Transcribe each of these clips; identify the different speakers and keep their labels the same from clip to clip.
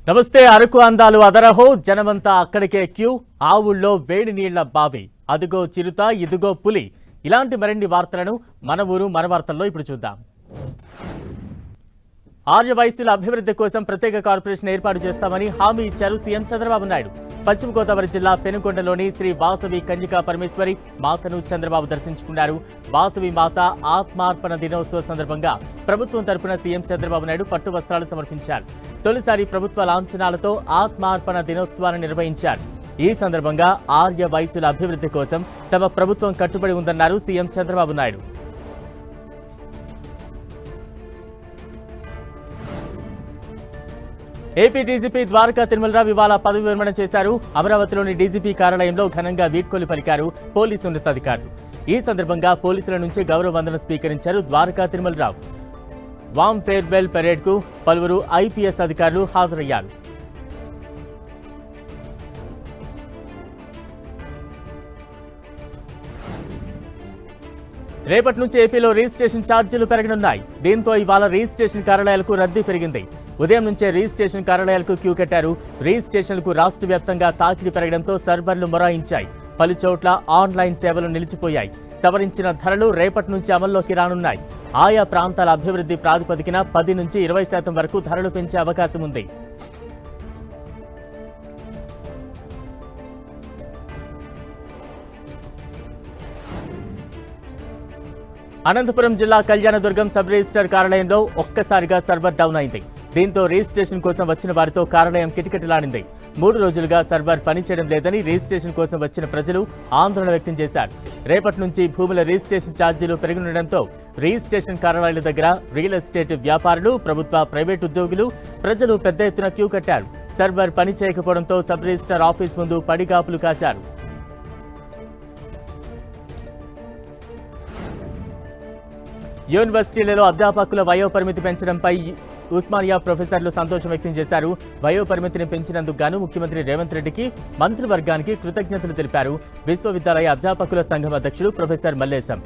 Speaker 1: నమస్తే. అరకు అందాలు అదరహో, జనమంతా అక్కడికే క్యూ. ఆ ఊళ్ళో వేడి నీళ్ల బావి, అదుగో చిరుత, ఇదుగో పులి. ఇలాంటి మరిన్ని వార్తలను మన ఊరు మన వార్తల్లో ఇప్పుడు చూద్దాం. ఆర్య వయస్సుల అభివృద్ధి కోసం ప్రత్యేక కార్పొరేషన్ ఏర్పాటు చేస్తామని హామీ ఇచ్చారు సీఎం చంద్రబాబు నాయుడు. పశ్చిమ గోదావరి జిల్లా పెనుకొండలోని శ్రీ వాసవి కన్యకా పరమేశ్వరి మాతను చంద్రబాబు దర్శించుకున్నారు. వాసవి మాత ఆత్మార్పణ దినోత్సవ సందర్భంగా ప్రభుత్వం తరపున సీఎం చంద్రబాబు నాయుడు పట్టు వస్త్రాలు సమర్పించారు. తొలిసారి ప్రభుత్వ లాంఛనాలతో ఆత్మార్పణ దినోత్సవాన్ని నిర్వహించారు. ఈ సందర్భంగా ఆర్య వయస్సుల అభివృద్ధి కోసం తమ ప్రభుత్వం కట్టుబడి ఉందన్నారు CM Chandrababu Naidu. AP DGP Dwaraka Tirumalarao ఇవాళ పదవి విరమణ చేశారు. అమరావతిలోని డీజీపీ కార్యాలయంలో ఘనంగా వీడ్కోలు పలికారు పోలీసు ఉన్నతాధికారులు. ఈ సందర్భంగా పోలీసుల నుంచి గౌరవ వందనం స్వీకరించారు ద్వారకా తిరుమలరావు. వామ్ ఫేర్వెల్ పెరేడ్ కు పలువురు ఐపీఎస్ అధికారులు హాజరయ్యారు. రేపటి నుంచి ఏపీలో రిజిస్ట్రేషన్ ఛార్జీలు పెరగనున్నాయి. దీంతో ఇవాళ రిజిస్ట్రేషన్ కార్యాలయాలకు రద్దీ పెరిగింది. ఉదయం నుంచే రిజిస్ట్రేషన్ కార్యాలయాలకు క్యూ కట్టారు. రిజిస్ట్రేషన్లకు రాష్ట్ర వ్యాప్తంగా తాకిడి పెరగడంతో సర్వర్లు మొరాయించాయి. పలు చోట్ల ఆన్లైన్ సేవలు నిలిచిపోయాయి. సవరించిన ధరలు రేపటి నుంచి అమల్లోకి రానున్నాయి. ఆయా ప్రాంతాల అభివృద్ధి ప్రాతిపదికన 10 నుంచి 20% వరకు ధరలు పెంచే అవకాశం ఉంది. అనంతపురం జిల్లా కళ్యాణదుర్గం సబ్ రిజిస్టర్ కార్యాలయంలో ఒక్కసారిగా సర్వర్ డౌన్ అయింది. దీంతో రిజిస్ట్రేషన్ కోసం వచ్చిన వారితో కార్యాలయం కిటకిటలాడింది. 3 రోజులుగా సర్వర్ పనిచేయడం లేదని రిజిస్ట్రేషన్ కోసం వచ్చిన ప్రజలు ఆందోళన వ్యక్తం చేశారు. రేపటి నుంచి భూముల రిజిస్ట్రేషన్ ఛార్జీలు పెరగనుండటంతో రిజిస్ట్రేషన్ కార్యాలయాల దగ్గర రియల్ ఎస్టేట్ వ్యాపారులు, ప్రభుత్వ, ప్రైవేటు ఉద్యోగులు, ప్రజలు పెద్ద ఎత్తున క్యూ కట్టారు. సర్వర్ పనిచేయకపోవడంతో సబ్ రిజిస్టర్ ఆఫీస్ ముందు పడిగాపులు కాశారు. యూనివర్సిటీలలో అధ్యాపకుల వయోపరిమితి పెంచడంపై ఉస్మానియా ప్రొఫెసర్లు సంతోషం వ్యక్తం చేశారు. వయోపరిమితిని పెంచినందుకు గాను ముఖ్యమంత్రి రేవంత్ రెడ్డికి, మంత్రివర్గానికి కృతజ్ఞతలు తెలిపారు విశ్వవిద్యాలయ అధ్యాపకుల సంఘం అధ్యక్షుడు ప్రొఫెసర్ మల్లేశం.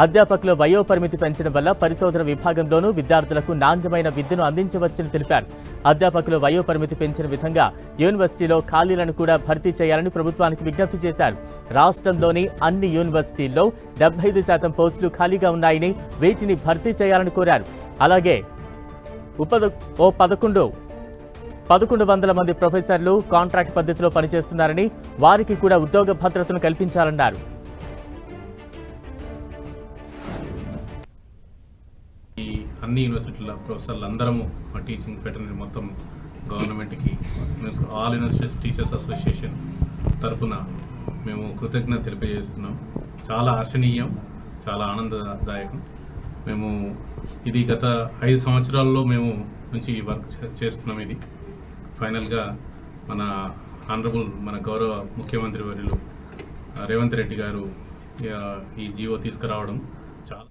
Speaker 1: అధ్యాపకుల వయోపరిమితి పెంచడం వల్ల పరిశోధన విభాగంలోనూ విద్యార్థులకు నాణ్యమైన విద్యను అందించవచ్చని తెలిపారు. అధ్యాపకుల వయోపరిమితి పెంచిన విధంగా యూనివర్సిటీలో ఖాళీలను కూడా భర్తీ చేయాలని ప్రభుత్వానికి విజ్ఞప్తి చేశారు. రాష్ట్రంలోని అన్ని యూనివర్సిటీల్లో 75% పోస్టులు ఖాళీగా ఉన్నాయని, వీటిని భర్తీ చేయాలని కోరారు. అలాగే 1100 మంది ప్రొఫెసర్లు కాంట్రాక్ట్ పద్ధతిలో పనిచేస్తున్నారని, వారికి కూడా ఉద్యోగ భద్రతను కల్పించాలన్నారు.
Speaker 2: అన్ని యూనివర్సిటీల ప్రొఫెసర్లు అందరము టీచింగ్ ఫెటర్నరీ మొత్తం గవర్నమెంట్కి, ఆల్ యూనివర్సిటీస్ టీచర్స్ అసోసియేషన్ తరఫున మేము కృతజ్ఞత తెలియజేస్తున్నాం. చాలా హర్షణీయం, చాలా ఆనందదాయకం. మేము ఇది గత 5 సంవత్సరాల్లో మేము నుంచి వర్క్ చేస్తున్నాం. ఇది ఫైనల్గా మన ఆనరబుల్ మన గౌరవ ముఖ్యమంత్రి వర్యులు రేవంత్ రెడ్డి గారు ఈ జీవో తీసుకురావడం చాలా.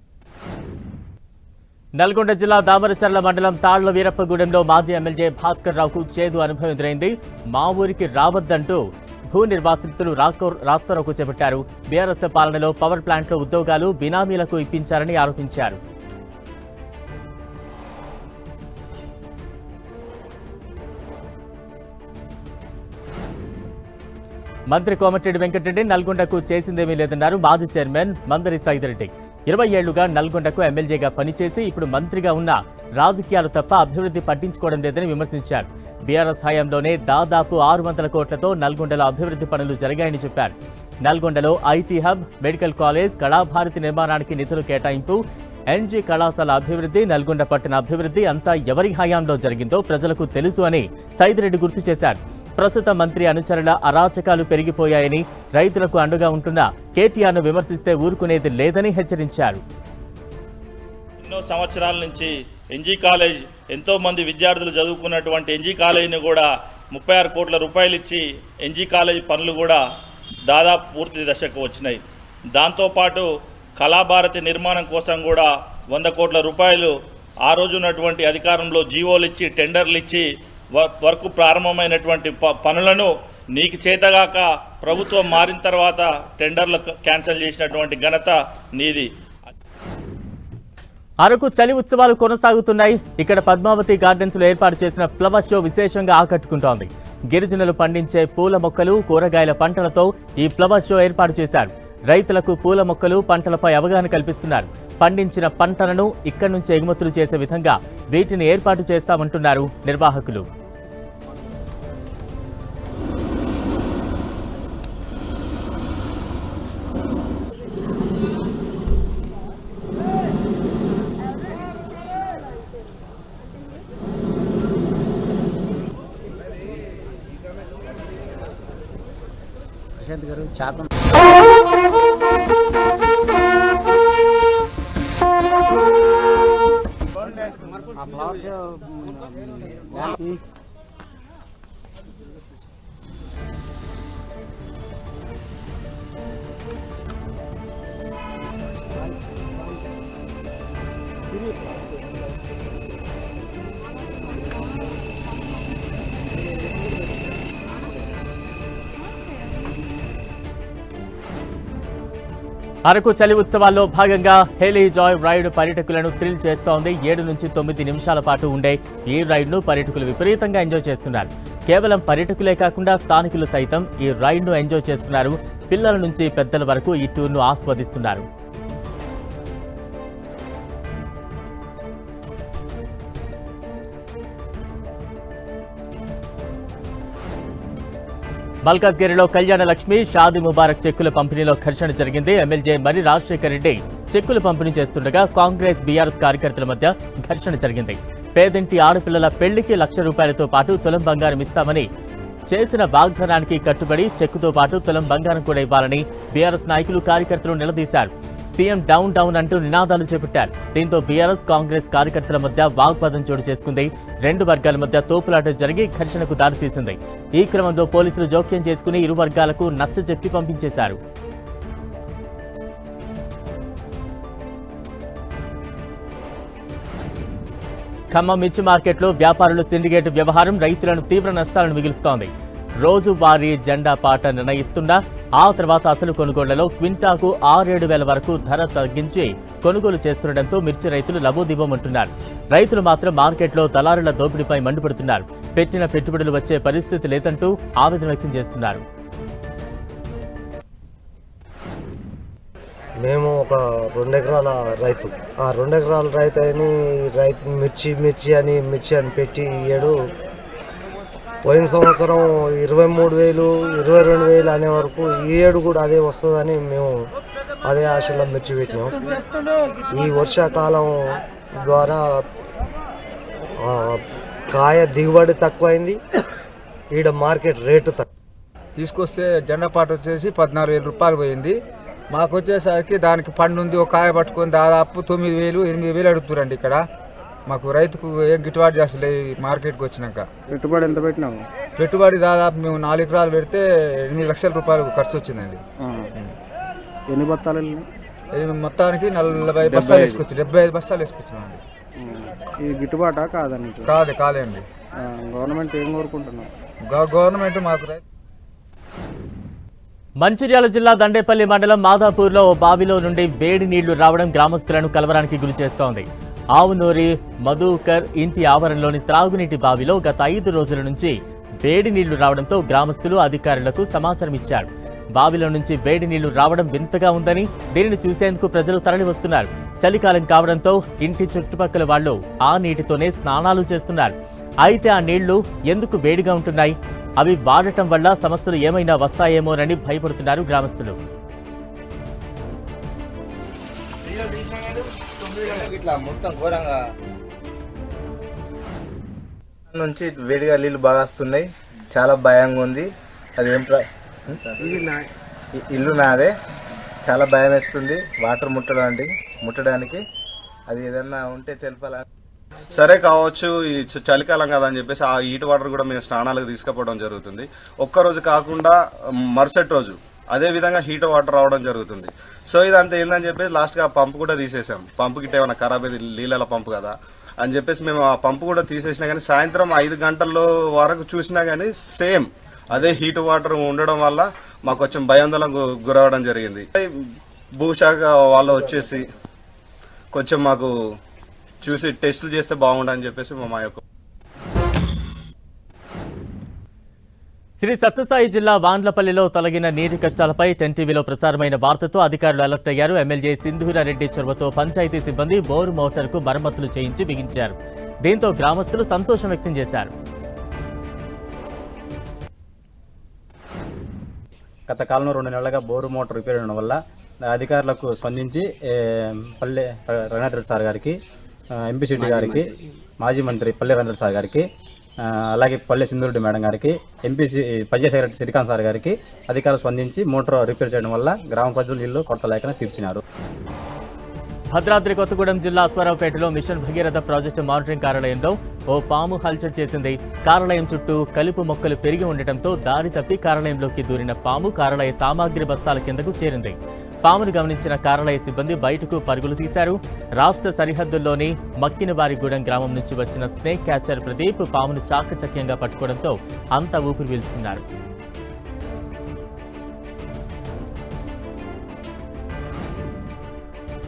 Speaker 1: నల్గొండ జిల్లా దామరచర్ల మండలం తాళ్ల వీరప్పగూడెంలో మాజీ ఎమ్మెల్యే భాస్కర్ రావుకు చేదు అనుభవం ఎదురైంది. మా ఊరికి రావద్దంటూ భూ నిర్వాసితులు రాస్తారోకో చేపట్టారు. బీఆర్ఎస్ పాలనలో పవర్ ప్లాంట్లో ఉద్యోగాలు బినామీలకు ఇప్పించారని ఆరోపించారు. మంత్రి కోమటిరెడ్డి వెంకటరెడ్డి నల్గొండకు చేసిందేమీ లేదన్నారు మాజీ చైర్మన్ మందరి సైదిరెడ్డి. 20 ఏళ్లుగా నల్గొండకు ఎమ్మెల్యేగా పనిచేసి ఇప్పుడు మంత్రిగా ఉన్న రాజకీయాలు తప్ప అభివృద్ధి పట్టించుకోవడం లేదని విమర్శించారు. బీఆర్ఎస్ హయాంలోనే దాదాపు 600 కోట్లతో నల్గొండలో అభివృద్ధి పనులు జరిగాయని చెప్పారు. నల్గొండలో IT hub, medical college, Kalabharathi నిర్మాణానికి నిధులు కేటాయింపు, ఎన్జీ కళాశాల అభివృద్ధి, నల్గొండ పట్టణ అభివృద్ధి అంతా ఎవరి హయాంలో జరిగిందో ప్రజలకు తెలుసు అని సైదిరెడ్డి గుర్తు చేశారు. ప్రస్తుత మంత్రి అనుచరుల అరాచకాలు పెరిగిపోయాయని, రైతులకు అండగా ఉంటున్న కేటీఆర్ను విమర్శిస్తే ఊరుకునేది లేదని హెచ్చరించారు.
Speaker 3: ఎన్నో సంవత్సరాల నుంచి ఎన్జీ కాలేజ్, ఎంతో మంది విద్యార్థులు చదువుకున్నటువంటి ఎన్జీ కాలేజీని కూడా 36 కోట్ల రూపాయలు ఇచ్చి ఎన్జీ కాలేజ్ పనులు కూడా దాదాపు పూర్తి దశకు వచ్చినాయి. దాంతోపాటు కళాభారతి నిర్మాణం కోసం కూడా 100 కోట్ల రూపాయలు ఆ రోజు ఉన్నటువంటి అధికారంలో జీవోలు ఇచ్చి, టెండర్లు ఇచ్చి వర్క్ ప్రారంభమైనటువంటి పనులను నీకు చేతగాక ప్రభుత్వం మారిన తర్వాత టెండర్లు క్యాన్సిల్ చేసినటువంటి ఘనత నీది.
Speaker 1: అరకు చలి ఉత్సవాలు కొనసాగుతున్నాయి. ఇక్కడ పద్మావతి గార్డెన్స్ లో ఏర్పాటు చేసిన ఫ్లవర్ షో విశేషంగా ఆకట్టుకుంటోంది. గిరిజనులు పండించే పూల మొక్కలు, కూరగాయల పంటలతో ఈ ఫ్లవర్ షో ఏర్పాటు చేశారు. రైతులకు పూల మొక్కలు, పంటలపై అవగాహన కల్పిస్తున్నారు. పండించిన పంటలను ఇక్కడి నుంచి ఎగుమతులు చేసే విధంగా వీటిని ఏర్పాటు చేస్తామంటున్నారు నిర్వాహకులు. అరకు చలి ఉత్సవాల్లో భాగంగా హెలీ జాయ్ రైడ్ పర్యాటకులను థ్రిల్ చేస్తోంది. 7 నుంచి 9 నిమిషాల పాటు ఉండే ఈ రైడ్ను పర్యాటకులు విపరీతంగా ఎంజాయ్ చేస్తున్నారు. కేవలం పర్యాటకులే కాకుండా స్థానికులు సైతం ఈ రైడ్ను ఎంజాయ్ చేస్తున్నారు. పిల్లల నుంచి పెద్దల వరకు ఈ టూర్ను ఆస్వాదిస్తున్నారు. మల్కాజ్గిరిలో కళ్యాణ లక్ష్మి, షాదీ ముబారక్ చెక్కుల పంపిణీలో ఘర్షణ జరిగింది. ఎమ్మెల్యే మరి రాజశేఖర్ రెడ్డి చెక్కులు పంపిణీ చేస్తుండగా కాంగ్రెస్, బీఆర్ఎస్ కార్యకర్తల మధ్య ఘర్షణ జరిగింది. పేదింటి ఆడపిల్లల పెళ్లికి ₹1,00,000 పాటు తులం బంగారం ఇస్తామని చేసిన వాగ్దానానికి కట్టుబడి చెక్కుతో పాటు తులం బంగారం కూడా ఇవ్వాలని బీఆర్ఎస్ నాయకులు, కార్యకర్తలు నిలదీశారు. సీఎం డౌన్ డౌన్ అంటూ నినాదాలు చేపట్టారు. దీంతో బీఆర్ఎస్, కాంగ్రెస్ కార్యకర్తల మధ్య వాగ్వాదం చోటు చేసుకుంది. 2 వర్గాల మధ్య తోపులాట జరిగి ఘర్షణకు దారితీసింది. ఈ క్రమంలో పోలీసులు జోక్యం చేసుకుని ఇరు వర్గాలకు నచ్చజెప్పి పంపించేశారు. ఖమ్మం మిర్చి మార్కెట్లో వ్యాపారుల సిండికేట్ వ్యవహారం రైతులను తీవ్ర నష్టాలను మిగులుస్తోంది. రోజువారీ జెండా పాట నిర్ణయిస్తున్నా ఆ తర్వాత అసలు కొనుగోళ్లలో క్వింటాకు 6-7 వేల వరకు ధర తగ్గించి కొనుగోలు చేస్తుండటంతో మిర్చి రైతులు లబోదిబోమంటున్నారు. రైతులు మాత్రం మార్కెట్లో దళారుల దోపిడీపై మండిపడుతున్నారు. పెట్టిన పెట్టుబడులు వచ్చే పరిస్థితి లేదంటూ ఆవేదన వ్యక్తం చేస్తున్నారు.
Speaker 4: మేము ఒక 2 ఎకరాల రైతు. ఆ 2 ఎకరాల రైతు అని మిర్చి అని పెట్టి ఏడు పోయిన సంవత్సరం 23,000, 22,000 అనే వరకు ఈ ఏడు కూడా అదే వస్తుందని మేము అదే ఆశలో మిర్చి పెట్టినాం. ఈ వర్షాకాలం ద్వారా కాయ దిగుబడి తక్కువైంది, ఈడ మార్కెట్ రేటు తక్కువ.
Speaker 5: తీసుకొస్తే జెండా పాట వచ్చేసి ₹14,000 పోయింది. మాకు వచ్చేసరికి దానికి పండు ఉంది, ఒక కాయ పట్టుకొని దాదాపు 9,000, 8,000 అడుగుతారండి. ఇక్కడ మాకు రైతుకు ఏం గిట్టుబాటు చేస్తలే. మార్కెట్కి వచ్చినాక
Speaker 6: పెట్టుబడి ఎంత పెట్టినాము?
Speaker 5: పెట్టుబడి దాదాపు మేము 4 ఎకరాలు పెడితే ₹8,00,000 ఖర్చు వచ్చిందండి.
Speaker 6: ఎన్ని బత్తాలు?
Speaker 5: మొత్తానికి 40 బస్తాలు వేసుకొచ్చి 75 బస్తాలు వేసుకొచ్చినామండి.
Speaker 6: ఈ గిట్టుబాటా కాదండి?
Speaker 5: కాలేండి.
Speaker 6: గవర్నమెంట్ ఏం కోరుకుంటున్నాం?
Speaker 5: గవర్నమెంట్ మాకు
Speaker 1: మంచిర్యాల జిల్లా దండేపల్లి మండలం మాదాపూర్లో ఓ బావిలో నుండి వేడి నీళ్లు రావడం గ్రామస్తులను కలవరానికి గురి చేస్తోంది. ఆవునూరి మధుకర్ ఇంటి ఆవరణలోని త్రాగునీటి బావిలో గత 5 రోజుల నుంచి వేడి నీళ్లు రావడంతో గ్రామస్తులు అధికారులకు సమాచారం ఇచ్చారు. బావిలో నుంచి వేడి నీళ్లు రావడం వింతగా ఉందని, దీనిని చూసేందుకు ప్రజలు తరలి వస్తున్నారు. చలికాలం కావడంతో ఇంటి చుట్టుపక్కల వాళ్లు ఆ నీటితోనే స్నానాలు చేస్తున్నారు. అయితే ఆ నీళ్లు ఎందుకు వేడిగా ఉంటున్నాయి? అవి వాడటం వల్ల సమస్యలు ఏమైనా వస్తాయేమోనని భయపడుతున్నారు గ్రామస్తులు.
Speaker 7: నుంచి వేడిగా నీళ్ళు బాగా వస్తున్నాయి. చాలా భయంగా ఉంది. అది ఏం ఇల్లు నాదే. చాలా భయం వేస్తుంది వాటర్ ముట్టడానికి. అది ఏదన్నా ఉంటే తెలపాల.
Speaker 8: సరే కావచ్చు, ఈ చలికాలం కదా అని చెప్పేసి ఆ హీట్ వాటర్ కూడా మేము స్నానాలకు తీసుకుపోవడం జరుగుతుంది. ఒక్కరోజు కాకుండా మరుసటి రోజు అదే విధంగా హీట్ వాటర్ రావడం జరుగుతుంది. సో ఇదంతా ఏందని చెప్పేసి లాస్ట్గా ఆ పంపు కూడా తీసేసాం. పంపు గిట్ట ఏమైనా ఖరాబ్ అయింది, నీళ్ళ పంపు కదా అని చెప్పేసి మేము ఆ పంపు కూడా తీసేసినా కానీ సాయంత్రం 5 గంటల వరకు చూసినా కానీ సేమ్ అదే హీట్ వాటర్ ఉండడం వల్ల మాకు కొంచెం భయాందోళనకు గురవడం జరిగింది. భూశాఖ వాళ్ళు వచ్చేసి కొంచెం మాకు చూసి టెస్టులు చేస్తే బాగుండని చెప్పేసి మా యొక్క.
Speaker 1: శ్రీ సత్యసాయి జిల్లా వాండ్లపల్లిలో తొలగిన నీటి కష్టాలపై 10 టీవీలో ప్రసారమైన వార్తతో అధికారులు అలర్ట్ అయ్యారు. ఎమ్మెల్యే సింధూరారెడ్డి చొరవతో పంచాయతీ సిబ్బంది బోరు మోటార్కు మరమ్మతులు చేయించి బిగించారు. దీంతో గ్రామస్తులు సంతోషం వ్యక్తం చేశారు.
Speaker 9: గత కాలంలో 2 నెలలుగా బోరు మోటార్ రిపేర్ ఉండడం వల్ల అధికారులకు స్పందించి పల్లె రంగారెడ్డి సార్ గారికి, ఎంపీసీటీ గారికి, మాజీ మంత్రి పల్లె రంగారెడ్డి సార్ గారికి, అలాగే పల్లె సింధూరెడ్డి మేడం గారికి, MPC panchayat secretary Srikanth sir గారికి అధికారులు స్పందించి మోటార్ రిపేర్ చేయడం వల్ల గ్రామ ప్రజలు ఇల్లు కొరత లేకుండా తీర్చినారు.
Speaker 1: భద్రాద్రి కొత్తగూడెం జిల్లా అశ్వారావుపేటలో మిషన్ భగీరథ ప్రాజెక్టు మానిటరింగ్ కార్యాలయంలో ఓ పాము హల్చల్ చేసింది. కార్యాలయం చుట్టూ కలుపు మొక్కలు పెరిగి ఉండటంతో దారి తప్పి కార్యాలయంలోకి దూరిన పాము కార్యాలయ సామాగ్రి బస్తాల కిందకు చేరింది. పామును గమనించిన కార్యాలయ సిబ్బంది బయటకు పరుగులు తీశారు. రాష్ట్ర సరిహద్దుల్లోని మక్కినవారిగూడెం గ్రామం నుంచి వచ్చిన స్నేక్ క్యాచర్ ప్రదీప్ పామును చాకచక్యంగా పట్టుకోవడంతో అంతా ఊపిరి పీల్చుకున్నారు.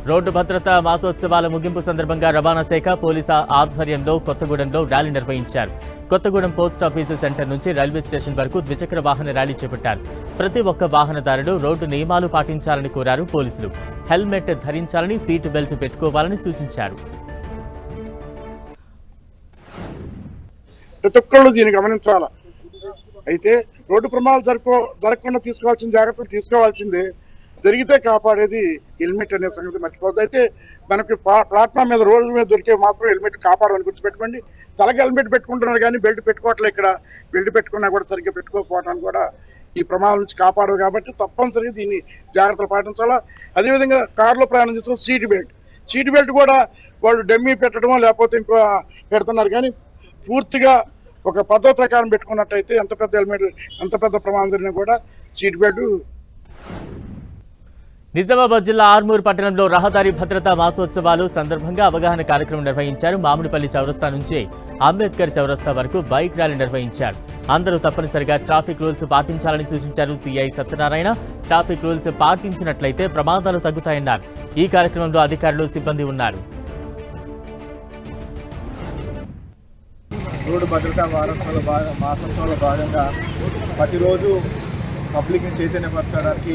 Speaker 1: రోడ్డు భద్రతా మాసోత్సవాల ముగింపు సందర్భంగా రవాణా శాఖ పోలీసు ఆధ్వర్యంలో కొత్తగూడెంలో ర్యాలీ నిర్వహించారు. కొత్తగూడెం పోస్టాఫీసు సెంటర్ నుంచి రైల్వే స్టేషన్ వరకు ద్విచక్ర వాహన ర్యాలీ చేపట్టారు. ప్రతి ఒక్క వాహనదారుడు రోడ్డు నియమాలు పాటించాలని కోరారు పోలీసులు. హెల్మెట్ ధరించాలని, సీటు బెల్ట్ పెట్టుకోవాలని సూచించారు.
Speaker 10: ప్రతి ఒక్కళ్ళు దీన్ని గమనించాలి. అయితే రోడ్డు ప్రమాదాలు జరగకుండా తీసుకోవాల్సిన జాగ్రత్తలు తీసుకోవాల్సిందే. జరిగితే కాపాడేది హెల్మెట్ అనే సంగతి మర్చిపోవద్దు. అయితే మనకి ప్లాట్ఫామ్ మీద రోడ్ల మీద దొరికే మాత్రం హెల్మెట్ కాపాడమని గుర్తుపెట్టుకోండి. తలకి హెల్మెట్ పెట్టుకుంటున్నారు కానీ బెల్ట్ పెట్టుకోవట్లేదు. ఇక్కడ బెల్ట్ పెట్టుకున్నా కూడా సరిగ్గా పెట్టుకోకపోవడానికి కూడా ఈ ప్రమాదం నుంచి కాపాడవు. కాబట్టి తప్పనిసరిగా దీన్ని జాగ్రత్తలు పాటించాలా. అదేవిధంగా కారులో ప్రయాణం చేస్తున్న సీట్ బెల్ట్ కూడా వాళ్ళు డమ్మీ పెట్టడమో లేకపోతే ఇంకో పెడుతున్నారు. కానీ పూర్తిగా ఒక పద్ధతి ప్రకారం పెట్టుకున్నట్టయితే ఎంత పెద్ద హెల్మెట్, ఎంత పెద్ద ప్రమాదం జరిగినా కూడా సీట్ బెల్ట్.
Speaker 1: నిజామాబాద్ జిల్లా ఆర్మూర్ పట్టణంలో రహదారి భద్రతా మాసోత్సవాలు సందర్భంగా అవగాహన కార్యక్రమం నిర్వహించారు. మామిడిపల్లి చౌరస్తా నుంచి అంబేద్కర్ చౌరస్తా వరకు బైక్ ర్యాలీ నిర్వహించారు. అందరూ తప్పనిసరిగా ట్రాఫిక్ రూల్స్ పాటించాలని సూచించారు సిఐ సత్యనారాయణ. ట్రాఫిక్ రూల్స్ పాటించినట్లయితే ప్రమాదాలు తగ్గుతాయన్నారు. ఈ కార్యక్రమంలో అధికారులు, సిబ్బంది ఉన్నారు.
Speaker 7: రోడ్డు భద్రతా మాసోత్సవాల భాగంగా ప్రతిరోజు పబ్లిక్ని చైతన్యపరచడానికి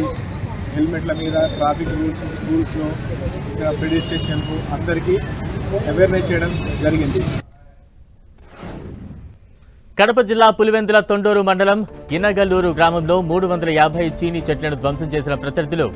Speaker 7: హెల్మెట్ల మీద, ట్రాఫిక్ రూల్స్, స్కూల్స్లో, పెడిస్ట్రేషన్కు అందరికీ అవేర్నెస్ చేయడం జరిగింది.
Speaker 1: కడప జిల్లా పులివెందుల తొండూరు మండలం ఇనగల్లూరు గ్రామంలో 350 చీనీ చెట్లను ధ్వంసం చేసిన ప్రత్యర్థులు.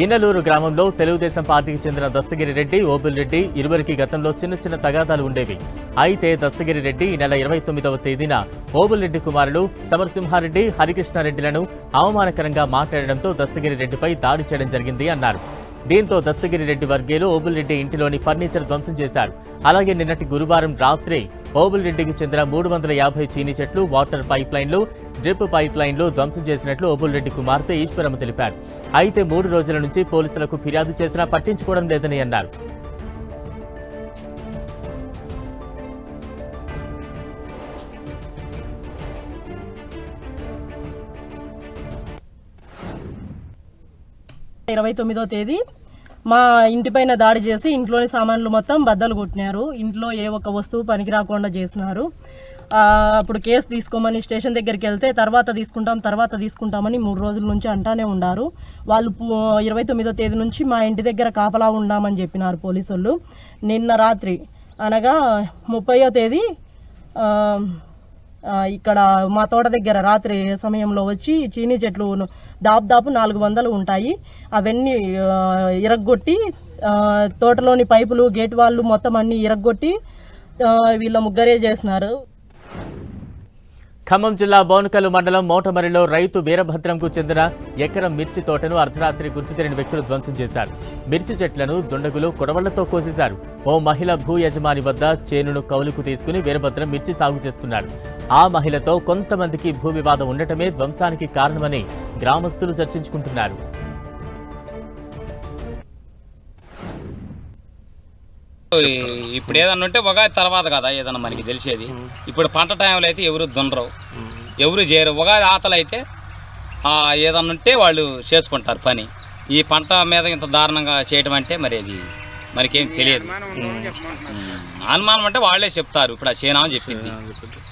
Speaker 1: ఇనలూరు గ్రామంలో తెలుగుదేశం పార్టీకి చెందిన దస్తగిరి రెడ్డి, ఓబుల్ రెడ్డి ఇరువురికి గతంలో చిన్న తగాదాలు ఉండేవి. అయితే దస్తగిరి రెడ్డి ఈ నెల 29వ తేదీన ఓబుల్ రెడ్డి కుమారులు సమరసింహారెడ్డి, హరికృష్ణారెడ్డిలను అవమానకరంగా మాట్లాడడంతో దస్తగిరి రెడ్డిపై దాడి చేయడం జరిగింది అన్నారు. దీంతో దస్తగిరి రెడ్డి వర్గీయులు ఓబుల్ రెడ్డి ఇంటిలోని ఫర్నిచర్ ధ్వంసం చేశారు. అలాగే నిన్నటి గురువారం రాత్రి ఓబుల్ రెడ్డికి చెందిన 350 చీనీ చెట్లు, వాటర్ పైప్ లైన్లు, డ్రిప్ పైప్ లైన్లు ధ్వంసం చేసినట్లు ఓబుల్ రెడ్డి కుమార్తె ఈశ్వరమ్మ తెలిపారు. అయితే 3 రోజుల నుంచి పోలీసులకు ఫిర్యాదు చేసినా పట్టించుకోవడం లేదని అన్నారు.
Speaker 11: తేదీ మా ఇంటిపైన దాడి చేసి ఇంట్లోని సామాన్లు మొత్తం బద్దలు కొట్టినారు. ఇంట్లో ఏ ఒక్క వస్తువు పనికి రాకుండా చేసినారు. అప్పుడు కేసు తీసుకోమని స్టేషన్ దగ్గరికి వెళ్తే తర్వాత తీసుకుంటామని 3 రోజుల నుంచి అంటానే ఉన్నారు. వాళ్ళు 29వ తేదీ నుంచి మా ఇంటి దగ్గర కాపలా ఉండామని చెప్పినారు పోలీసు వాళ్ళు. నిన్న రాత్రి అనగా 30వ తేదీ ఇక్కడ మా తోట దగ్గర రాత్రి సమయంలో వచ్చి చీనీ చెట్లు దాదాపు 400 ఉంటాయి. అవన్నీ ఇరగ్గొట్టి తోటలోని పైపులు, గేట్ వాళ్ళు మొత్తం అన్నీ ఇరగ్గొట్టి వీళ్ళ ముగ్గురే చేసినారు.
Speaker 1: ఖమ్మం జిల్లా బోనకల్లు మండలం మోటమరిలో రైతు వీరభద్రంకు చెందిన ఎకరం మిర్చి తోటను అర్ధరాత్రి గుర్తు తెలియని వ్యక్తులు ధ్వంసం చేశారు. మిర్చి చెట్లను దుండగులు కొడవళ్లతో కోసేశారు. ఓ మహిళ భూ యజమాని వద్ద చేనును కౌలుకు తీసుకుని వీరభద్రం మిర్చి సాగు చేస్తున్నాడు. ఆ మహిళతో కొంతమందికి భూ వివాదం ఉండటమే ధ్వంసానికి కారణమని గ్రామస్తులు చర్చించుకుంటున్నారు.
Speaker 12: ఇప్పుడు ఏదన్నా ఉంటే ఉగాది తర్వాత కదా ఏదన్నా మనకి తెలిసేది. ఇప్పుడు పంట టైంలో అయితే ఎవరు దున్నరు, ఎవరు చేయరు. ఉగాది ఆతలు అయితే ఏదన్నా ఉంటే వాళ్ళు చేసుకుంటారు పని. ఈ పంట మీద ఇంత దారుణంగా చేయడం అంటే మరి అది మనకేం తెలియదు. అనుమానం అంటే వాళ్ళే చెప్తారు. ఇప్పుడు ఆ చేనామని చెప్పింది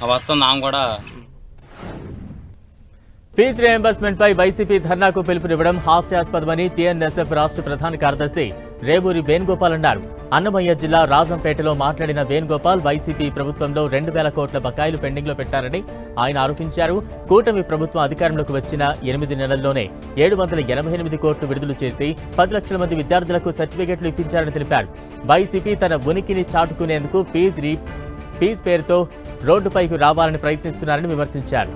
Speaker 12: ఆ వస్తుంది ఆమె కూడా.
Speaker 1: ఫీజు రియంబర్స్మెంట్ పై వైసీపీ ధర్నాకు పిలుపునివ్వడం హాస్యాస్పదమని టీఎన్ఎస్ఎఫ్ రాష్ట్ర ప్రధాన కార్యదర్శి రేవూరి వేణుగోపాల్ అన్నారు. అన్నమయ్య జిల్లా రాజంపేటలో మాట్లాడిన వేణుగోపాల్ వైసీపీ ప్రభుత్వంలో 2,000 కోట్ల బకాయిలు పెండింగ్లో పెట్టారని ఆయన ఆరోపించారు. కూటమి ప్రభుత్వం అధికారంలోకి వచ్చిన 8 నెలల్లోనే 788 కోట్లు విడుదల చేసి 10 లక్షల మంది విద్యార్థులకు సర్టిఫికెట్లు ఇప్పించారని తెలిపారు. వైసీపీ తన ఉనికిని చాటుకునేందుకు ఫీజు పేరుతో రోడ్డుపైకి రావాలని ప్రయత్నిస్తున్నారని విమర్శించారు.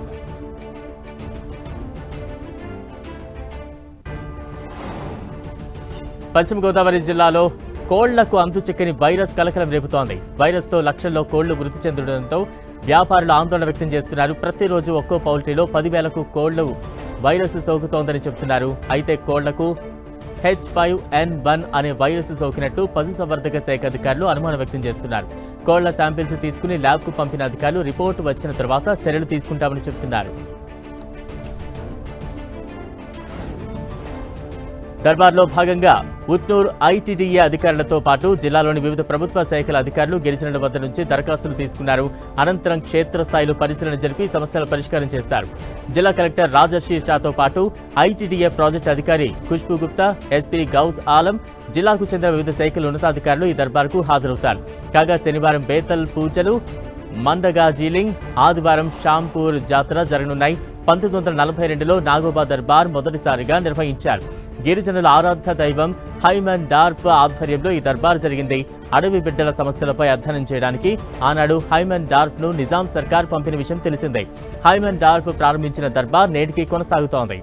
Speaker 1: పశ్చిమ గోదావరి జిల్లాలో కోళ్లకు అంతుచిక్కని వైరస్ కలకలం రేపుతోంది. వైరస్తో లక్షల్లో కోళ్లు మృతి చెందడంతో వ్యాపారులు ఆందోళన వ్యక్తం చేస్తున్నారు. ప్రతిరోజు ఒక్కో పౌల్ట్రీలో 10,000 కోళ్లు వైరస్ సోకుతోందని చెబుతున్నారు. అయితే కోళ్లకు H5N1 అనే వైరస్ సోకినట్టు పశుసంవర్ధక శాఖ అధికారులు అనుమానం వ్యక్తం చేస్తున్నారు. కోళ్ల శాంపిల్స్ తీసుకుని ల్యాబ్కు పంపిన అధికారులు రిపోర్టు వచ్చిన తర్వాత చర్యలు తీసుకుంటామని చెబుతున్నారు. దర్బార్లో భాగంగా ఉట్నూరు ఐటీడీఏ అధికారులతో పాటు జిల్లాలోని వివిధ ప్రభుత్వ శాఖల అధికారులు గిరిజనుల వద్ద నుంచి దరఖాస్తులు తీసుకున్నారు. అనంతరం క్షేత్రస్థాయిలో పరిశీలన జరిపి సమస్యల పరిష్కారం చేస్తారు. జిల్లా కలెక్టర్ రాజర్షి షాతో పాటు ఐటీడీఏ ప్రాజెక్టు అధికారి ఖుష్బూ గుప్తా, ఎస్పీ గౌజ్ ఆలం, జిల్లాకు చెందిన వివిధ శాఖల ఉన్నతాధికారులు ఈ దర్బార్కు హాజరవుతారు. కాగా శనివారం బేతల్ పూజలు, మండగా జీలింగ్, ఆదివారం షాంపూర్ జాతర జరగనున్నాయి. 1942లో నాగోబా దర్బార్ మొదటిసారిగా నిర్వహించారు. గిరిజనుల ఆరాధ్య దైవం హైమన్ డార్ఫ్ ఆధ్వర్యంలో ఈ దర్బార్ జరిగింది. అడవి బిడ్డల సమస్యలపై అధ్యయనం చేయడానికి ఆనాడు హైమన్ డార్ఫ్ను నిజాం సర్కార్ పంపిన విషయం తెలిసిందే. హైమన్ డార్ఫ్ ప్రారంభించిన దర్బార్ నేటికి కొనసాగుతోంది.